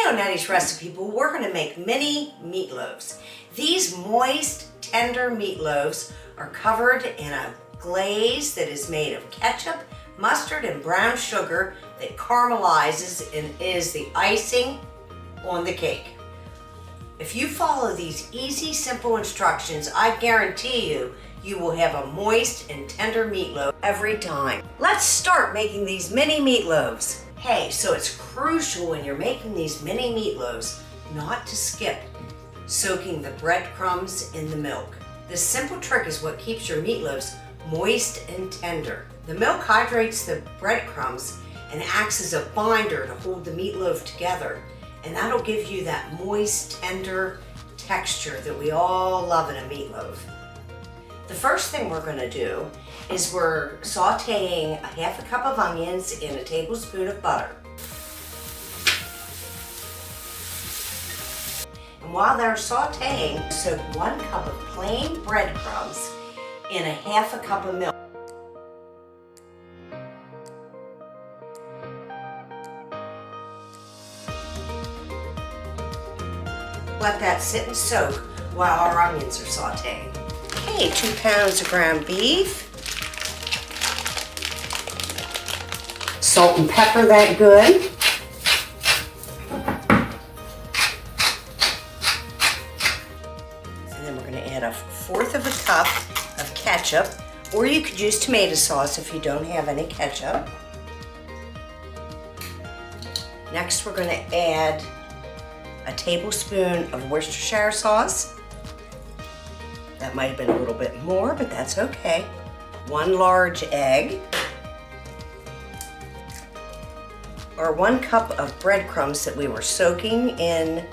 on Nettie's Recipe Bowl, we're going to make mini meatloaves. These moist, tender meatloaves are covered in a glaze that is made of ketchup, mustard, and brown sugar that caramelizes and is the icing on the cake. If you follow these easy, simple instructions, I guarantee you will have a moist and tender meatloaf every time. Let's start making these mini meatloaves. Hey, so it's crucial when you're making these mini meatloaves not to skip soaking the breadcrumbs in the milk. This simple trick is what keeps your meatloaves moist and tender. The milk hydrates the breadcrumbs and acts as a binder to hold the meatloaf together, and that'll give you that moist, tender texture that we all love in a meatloaf. The first thing we're going to do is we're sauteing a half a cup of onions in a tablespoon of butter. And while they're sauteing, soak 1 cup of plain breadcrumbs in a half a cup of milk. Let that sit and soak while our onions are sauteing. Okay, 2 pounds of ground beef. Salt and pepper that good. And then we're going to add 1/4 of a cup of ketchup, or you could use tomato sauce if you don't have any ketchup. Next, we're going to add a tablespoon of Worcestershire sauce. That might have been a little bit more, but that's okay. 1 large egg. Or 1 cup of breadcrumbs that we were soaking in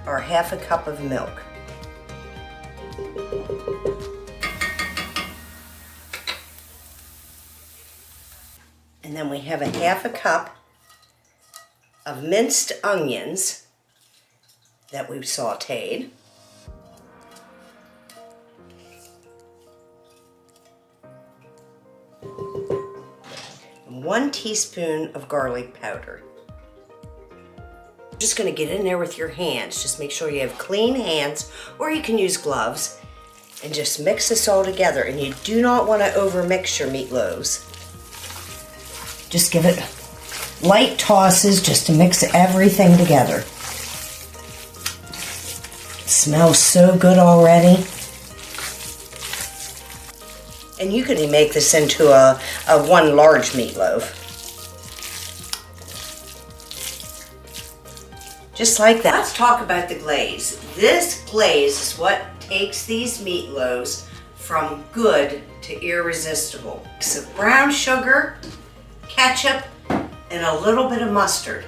our half a cup of milk. And then we have a half a cup of minced onions that we've sauteed. And 1 teaspoon of garlic powder. Just going to get in there with your hands. Just make sure you have clean hands, or you can use gloves, and just mix this all together. And you do not want to overmix your meatloaves. Just give it light tosses just to mix everything together. It smells so good already. And you can make this into a 1 large meatloaf. Just like that. Let's talk about the glaze. This glaze is what takes these meatloaves from good to irresistible. Mix of brown sugar, ketchup, and a little bit of mustard.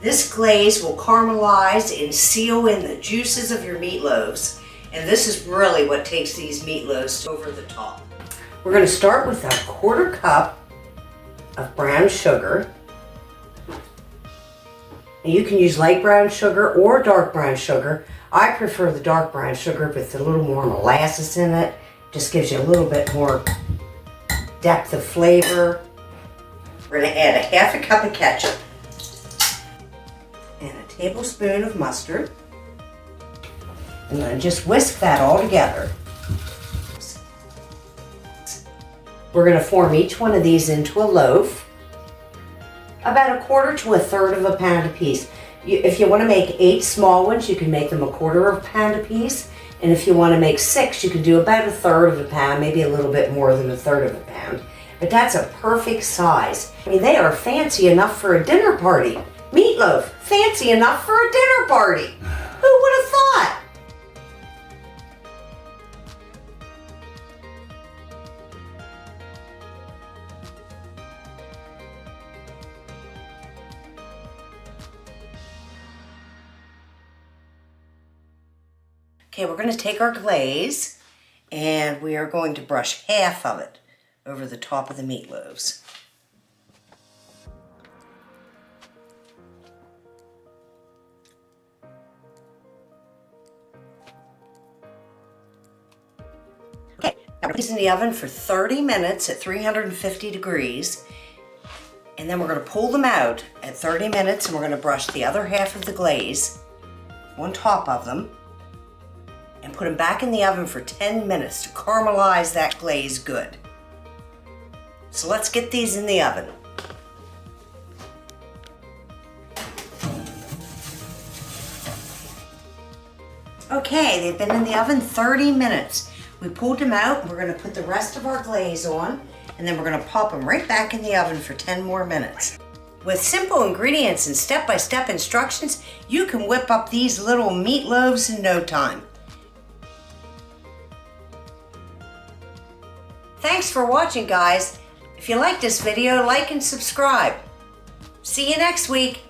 This glaze will caramelize and seal in the juices of your meatloaves, and this is really what takes these meatloaves over the top. We're going to start with a 1/4 cup of brown sugar. And you can use light brown sugar or dark brown sugar. I prefer the dark brown sugar with a little more molasses in it. Just gives you a little bit more depth of flavor. We're going to add a half a cup of ketchup and a tablespoon of mustard. And then just whisk that all together. We're going to form each one of these into a loaf, about 1/4 to 1/3 of a pound apiece. If you want to make 8 small ones, you can make them 1/4 of a pound apiece. And if you want to make 6, you can do about 1/3 of a pound, maybe a little bit more than 1/3 of a pound. But that's a perfect size. I mean, they are fancy enough for a dinner party. Meatloaf, fancy enough for a dinner party. Who would have thought? Okay, we're going to take our glaze and we are going to brush half of it over the top of the meatloaves. Okay, now we're in the oven for 30 minutes at 350 degrees. And then we're going to pull them out at 30 minutes and we're going to brush the other half of the glaze on top of them and put them back in the oven for 10 minutes to caramelize that glaze good. So let's get these in the oven. Okay, they've been in the oven 30 minutes. We pulled them out and we're going to put the rest of our glaze on and then we're going to pop them right back in the oven for 10 more minutes. With simple ingredients and step-by-step instructions, you can whip up these little meatloaves in no time. Thanks for watching, guys. If you like this video, like and subscribe. See you next week.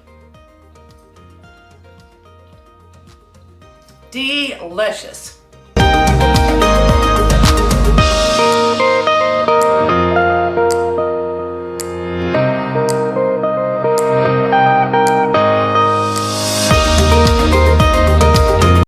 Delicious.